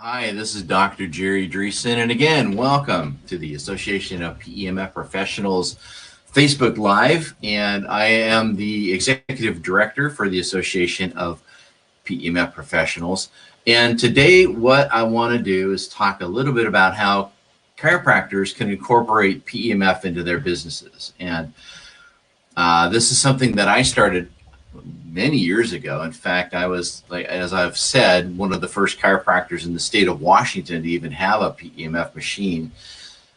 Hi, this is Dr. Jerry Dreesen, and again, welcome to the Association of PEMF Professionals Facebook Live, and I am the Executive Director for the Association of PEMF Professionals. And today, what I want to do is talk a little bit about how chiropractors can incorporate PEMF into their businesses. And this is something that I started many years ago. In fact, I was, like, as I've said, one of the first chiropractors in the state of Washington to even have a PEMF machine.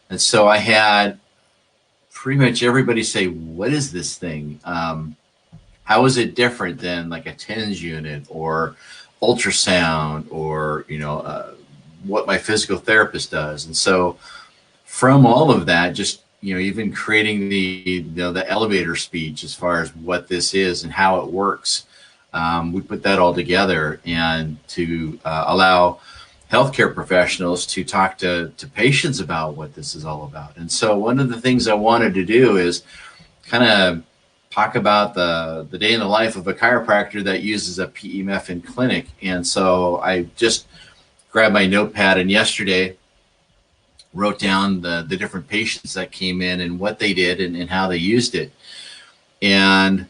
And so I had pretty much everybody say, what is this thing? How is it different than like a TENS unit or ultrasound or, what my physical therapist does? And so from all of that, just even creating the elevator speech as far as what this is and how it works. We put that all together and to allow healthcare professionals to talk to patients about what this is all about. And so one of the things I wanted to do is kind of talk about the day in the life of a chiropractor that uses a PEMF in clinic. And so I just grabbed my notepad and yesterday wrote down the different patients that came in and what they did and how they used it. And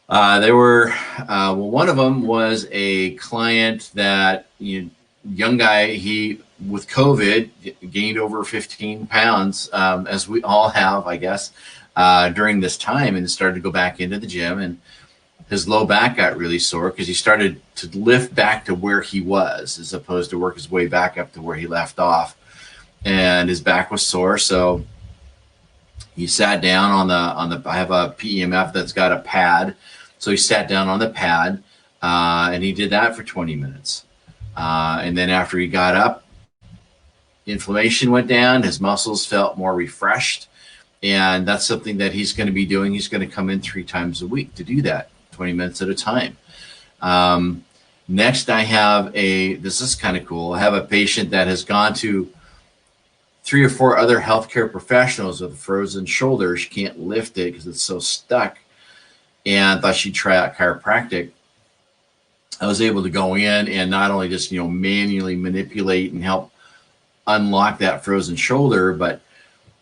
there were, one of them was a client that, young guy, he, with COVID, gained over 15 pounds, as we all have, I guess, during this time, and started to go back into the gym. And his low back got really sore because he started to lift back to where he was as opposed to work his way back up to where he left off. And his back was sore, so he sat down on the I have a PEMF that's got a pad, so he sat down on the pad, and he did that for 20 minutes. And then after he got up, inflammation went down, his muscles felt more refreshed, and that's something that he's going to be doing. He's going to come in 3 times a week to do that, 20 minutes at a time. Next, I have this is kind of cool, I have a patient that has gone to 3 or 4 other healthcare professionals with a frozen shoulder. She can't lift it because it's so stuck, and thought she'd try out chiropractic. I was able to go in and not only just manually manipulate and help unlock that frozen shoulder, but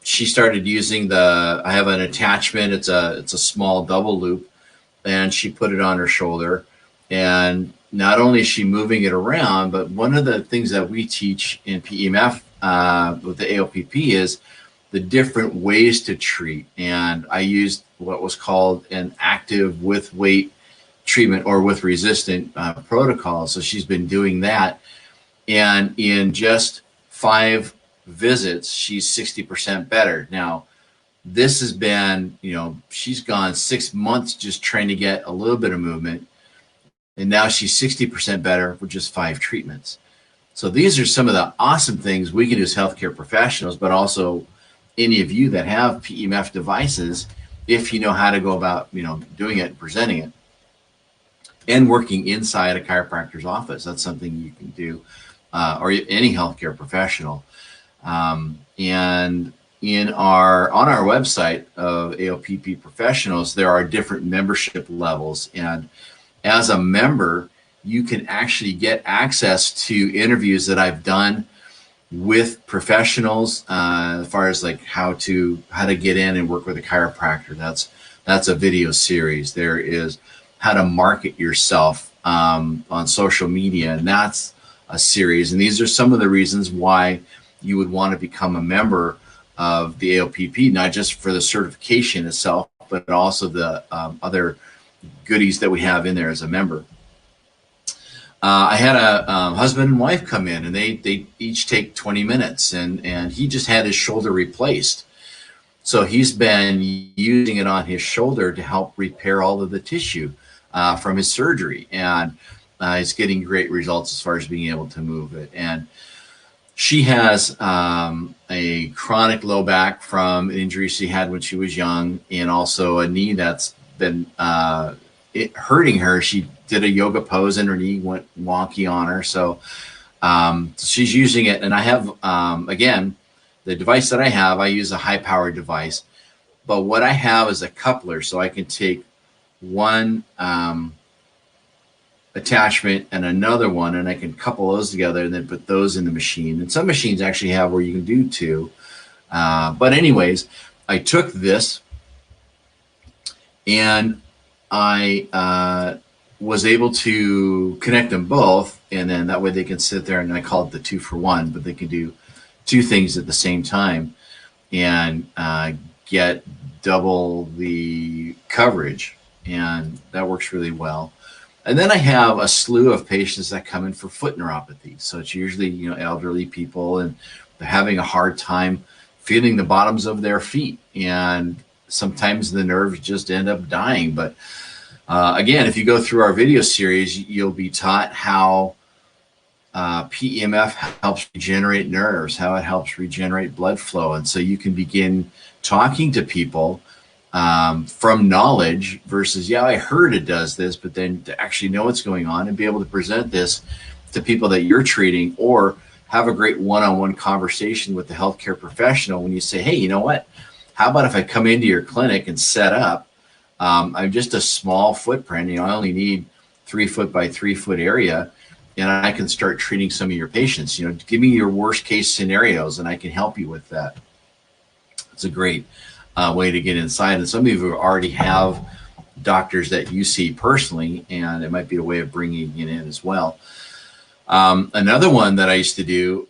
she started using I have an attachment. It's a small double loop, and she put it on her shoulder. And not only is she moving it around, but one of the things that we teach in PEMF with the AOPP is the different ways to treat. And I used what was called an active with weight treatment or with resistant protocol. So she's been doing that. And in just 5 visits, she's 60% better. Now, this has been, she's gone 6 months just trying to get a little bit of movement. And now she's 60% better with just 5 treatments. So these are some of the awesome things we can do as healthcare professionals, but also any of you that have PEMF devices, if you know how to go about, doing it and presenting it and working inside a chiropractor's office. That's something you can do, or any healthcare professional. And on our website of AOPP Professionals, there are different membership levels. And as a member, you can actually get access to interviews that I've done with professionals, as far as like how to get in and work with a chiropractor. That's a video series. There is how to market yourself on social media, and that's a series. And these are some of the reasons why you would want to become a member of the AOPP, not just for the certification itself, but also the other goodies that we have in there as a member. I had a husband and wife come in, and they each take 20 minutes, and he just had his shoulder replaced. So he's been using it on his shoulder to help repair all of the tissue from his surgery, and he's getting great results as far as being able to move it. And she has a chronic low back from an injury she had when she was young, and also a knee that's been hurting her. She did a yoga pose and her knee went wonky on her. So she's using it. And I have, again, the device that I have, I use a high powered device, but what I have is a coupler. So I can take one attachment and another one, and I can couple those together and then put those in the machine. And some machines actually have where you can do two. But anyways, I took this and I was able to connect them both, and then that way they can sit there, and I call it the 2-for-1, but they can do two things at the same time and get double the coverage, and that works really well. And then I have a slew of patients that come in for foot neuropathy. So it's usually, you know, elderly people, and they're having a hard time feeling the bottoms of their feet, and sometimes the nerves just end up dying. But again, if you go through our video series, you'll be taught how PEMF helps regenerate nerves, how it helps regenerate blood flow. And so you can begin talking to people from knowledge versus, yeah, I heard it does this, but then to actually know what's going on and be able to present this to people that you're treating, or have a great one-on-one conversation with the healthcare professional when you say, hey, you know what? How about if I come into your clinic and set up, I'm just a small footprint, you know, I only need 3 foot by 3 foot area, and I can start treating some of your patients. You know, give me your worst case scenarios and I can help you with that. It's a great way to get inside. And some of you already have doctors that you see personally, and it might be a way of bringing it in as well. Another one that I used to do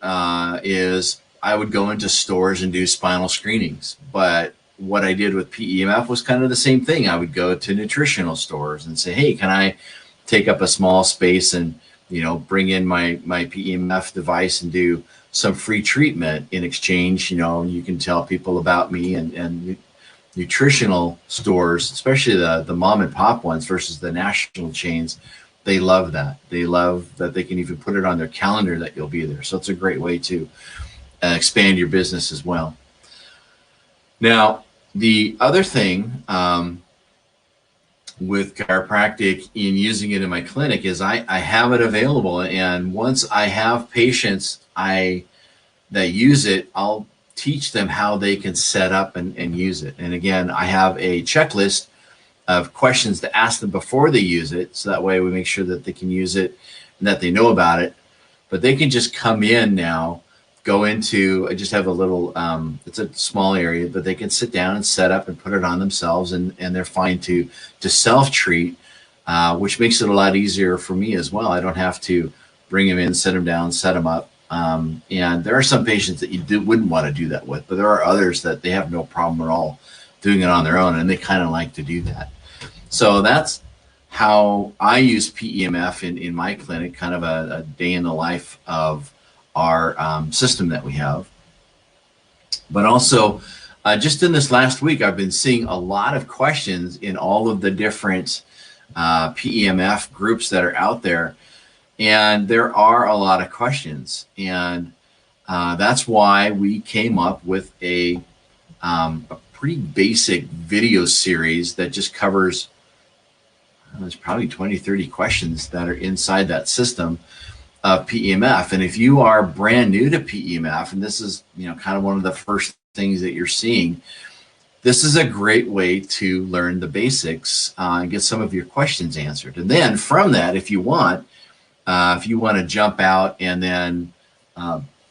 is I would go into stores and do spinal screenings. But what I did with PEMF was kind of the same thing. I would go to nutritional stores and say, hey, can I take up a small space and, you know, bring in my PEMF device and do some free treatment in exchange. You know, you can tell people about me. And nutritional stores, especially the mom and pop ones versus the national chains, they love that. They love that they can even put it on their calendar that you'll be there. So it's a great way to expand your business as well. Now, the other thing with chiropractic in using it in my clinic is I have it available, and once I have patients that use it, I'll teach them how they can set up and use it. And again, I have a checklist of questions to ask them before they use it, so that way we make sure that they can use it and that they know about it. But they can just come in now, go into, I just have a little, it's a small area, but they can sit down and set up and put it on themselves, and they're fine to self-treat, which makes it a lot easier for me as well. I don't have to bring them in, set them down, set them up. And there are some patients that you wouldn't want to do that with, but there are others that they have no problem at all doing it on their own, and they kind of like to do that. So that's how I use PEMF in my clinic, kind of a day in the life of our system that we have. But also, just in this last week, I've been seeing a lot of questions in all of the different PEMF groups that are out there. And there are a lot of questions. And that's why we came up with a pretty basic video series that just covers, there's probably 20, 30 questions that are inside that system of PEMF. And if you are brand new to PEMF, and this is, you know, kind of one of the first things that you're seeing, this is a great way to learn the basics and get some of your questions answered. And then from that, if you want to jump out and then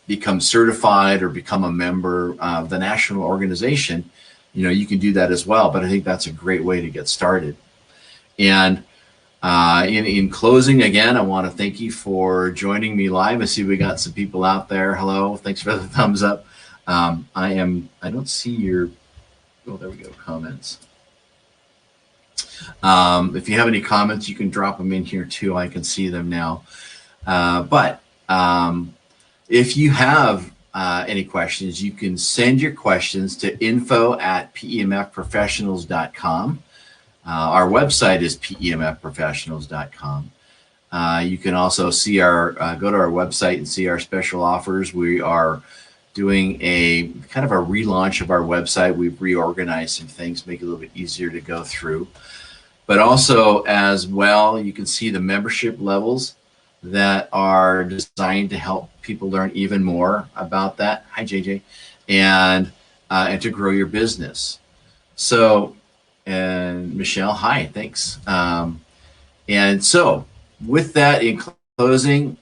become certified or become a member of the national organization, you know, you can do that as well. But I think that's a great way to get started. And in closing, again, I want to thank you for joining me live. I see we got some people out there. Hello, thanks for the thumbs up. I don't see your, oh, there we go, comments. If you have any comments, you can drop them in here too. I can see them now. But if you have any questions, you can send your questions to info@PEMFprofessionals.com. Our website is PEMFprofessionals.com. You can also see go to our website and see our special offers. We are doing a kind of a relaunch of our website. We've reorganized some things, make it a little bit easier to go through. But also as well, you can see the membership levels that are designed to help people learn even more about that. Hi, JJ. And to grow your business. So, and Michelle, hi, thanks. And so with that, in closing,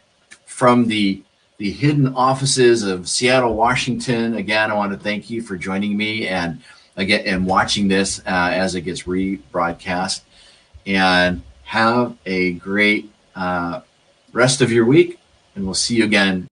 from the hidden offices of Seattle, Washington, again, I want to thank you for joining me and again and watching this as it gets rebroadcast. And have a great rest of your week, and we'll see you again